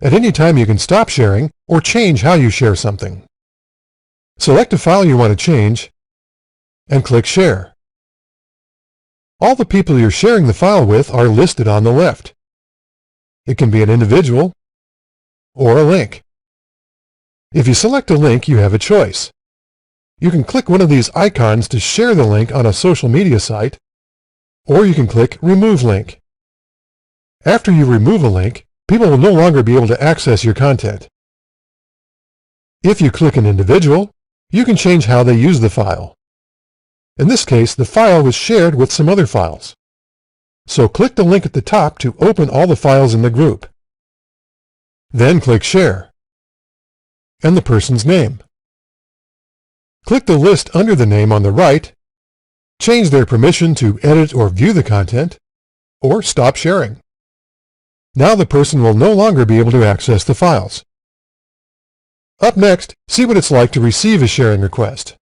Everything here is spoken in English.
At any time you can stop sharing or change how you share something. Select a file you want to change and click Share. All the people you're sharing the file with are listed on the left. It can be an individual or a link. If you select a link, you have a choice. You can click one of these icons to share the link on a social media site, or you can click Remove Link. After you remove a link, people will no longer be able to access your content. If you click an individual, you can change how they use the file. In this case, the file was shared with some other files. So click the link at the top to open all the files in the group. Then click Share and the person's name. Click the list under the name on the right, change their permission to edit or view the content, or stop sharing. Now the person will no longer be able to access the files. Up next, see what it's like to receive a sharing request.